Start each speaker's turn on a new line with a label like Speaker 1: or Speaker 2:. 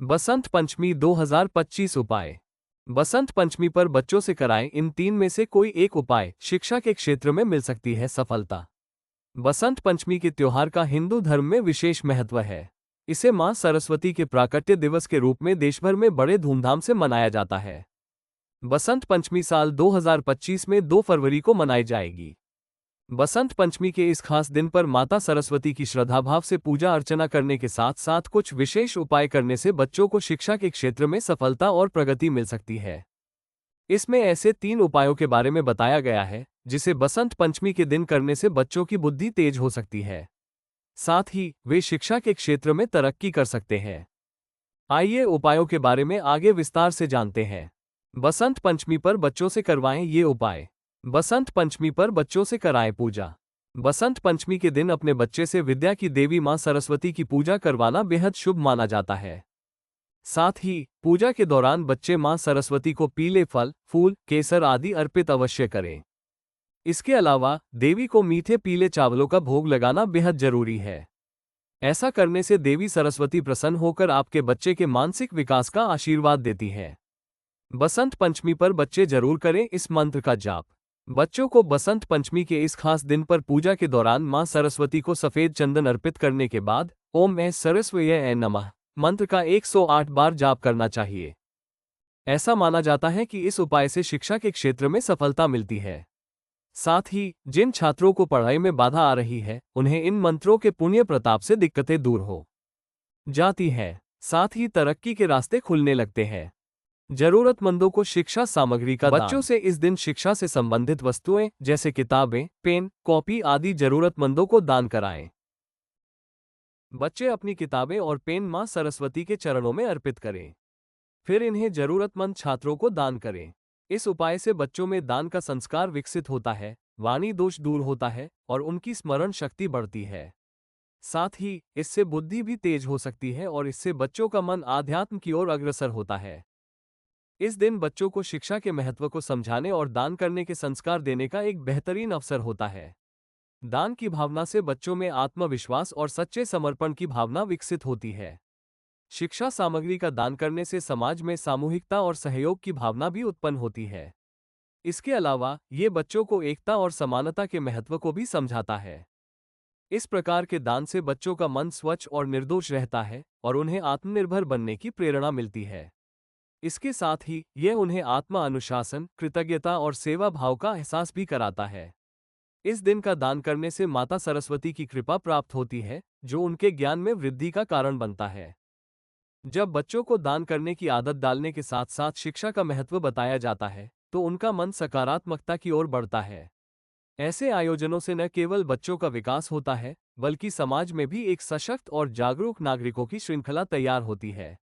Speaker 1: बसंत पंचमी 2025 उपाय। बसंत पंचमी पर बच्चों से कराएं इन तीन में से कोई एक उपाय, शिक्षा के क्षेत्र में मिल सकती है सफलता। बसंत पंचमी के त्योहार का हिंदू धर्म में विशेष महत्व है। इसे मां सरस्वती के प्राकट्य दिवस के रूप में देशभर में बड़े धूमधाम से मनाया जाता है। बसंत पंचमी साल 2025 में 2 फरवरी को मनाई जाएगी। बसंत पंचमी के इस खास दिन पर माता सरस्वती की श्रद्धाभाव से पूजा अर्चना करने के साथ साथ कुछ विशेष उपाय करने से बच्चों को शिक्षा के क्षेत्र में सफलता और प्रगति मिल सकती है। इसमें ऐसे 3 उपायों के बारे में बताया गया है जिसे बसंत पंचमी के दिन करने से बच्चों की बुद्धि तेज हो सकती है, साथ ही वे शिक्षा के क्षेत्र में तरक्की कर सकते हैं। आइए उपायों के बारे में आगे विस्तार से जानते हैं। बसंत पंचमी पर बच्चों से करवाएं ये उपाय। बसंत पंचमी पर बच्चों से कराएं पूजा। बसंत पंचमी के दिन अपने बच्चे से विद्या की देवी मां सरस्वती की पूजा करवाना बेहद शुभ माना जाता है। साथ ही पूजा के दौरान बच्चे मां सरस्वती को पीले फल, फूल, केसर आदि अर्पित अवश्य करें। इसके अलावा देवी को मीठे पीले चावलों का भोग लगाना बेहद जरूरी है। ऐसा करने से देवी सरस्वती प्रसन्न होकर आपके बच्चे के मानसिक विकास का आशीर्वाद देती है। बसंत पंचमी पर बच्चे जरूर करें इस मंत्र का जाप। बच्चों को बसंत पंचमी के इस खास दिन पर पूजा के दौरान मां सरस्वती को सफेद चंदन अर्पित करने के बाद ओम ऐं सरस्वत्यै नमः मंत्र का 108 बार जाप करना चाहिए। ऐसा माना जाता है कि इस उपाय से शिक्षा के क्षेत्र में सफलता मिलती है। साथ ही जिन छात्रों को पढ़ाई में बाधा आ रही है, उन्हें इन मंत्रों के पुण्य प्रताप से दिक्कतें दूर हो जाती है। साथ ही तरक्की के रास्ते खुलने लगते हैं। जरूरतमंदों को शिक्षा सामग्री का दान। बच्चों से इस दिन शिक्षा से संबंधित वस्तुएं जैसे किताबें, पेन, कॉपी आदि जरूरतमंदों को दान कराएं। बच्चे अपनी किताबें और पेन मां सरस्वती के चरणों में अर्पित करें। फिर इन्हें जरूरतमंद छात्रों को दान करें। इस उपाय से बच्चों में दान का संस्कार विकसित होता है, वाणी दोष दूर होता है और उनकी स्मरण शक्ति बढ़ती है। साथ ही इससे बुद्धि भी तेज हो सकती है और इससे बच्चों का मन आध्यात्म की ओर अग्रसर होता है। इस दिन बच्चों को शिक्षा के महत्व को समझाने और दान करने के संस्कार देने का एक बेहतरीन अवसर होता है। दान की भावना से बच्चों में आत्मविश्वास और सच्चे समर्पण की भावना विकसित होती है। शिक्षा सामग्री का दान करने से समाज में सामूहिकता और सहयोग की भावना भी उत्पन्न होती है। इसके अलावा ये बच्चों को एकता और समानता के महत्व को भी समझाता है। इस प्रकार के दान से बच्चों का मन स्वच्छ और निर्दोष रहता है और उन्हें आत्मनिर्भर बनने की प्रेरणा मिलती है। इसके साथ ही यह उन्हें आत्म अनुशासन, कृतज्ञता और सेवा भाव का एहसास भी कराता है। इस दिन का दान करने से माता सरस्वती की कृपा प्राप्त होती है, जो उनके ज्ञान में वृद्धि का कारण बनता है। जब बच्चों को दान करने की आदत डालने के साथ साथ शिक्षा का महत्व बताया जाता है, तो उनका मन सकारात्मकता की ओर बढ़ता है। ऐसे आयोजनों से न केवल बच्चों का विकास होता है, बल्कि समाज में भी एक सशक्त और जागरूक नागरिकों की श्रृंखला तैयार होती है।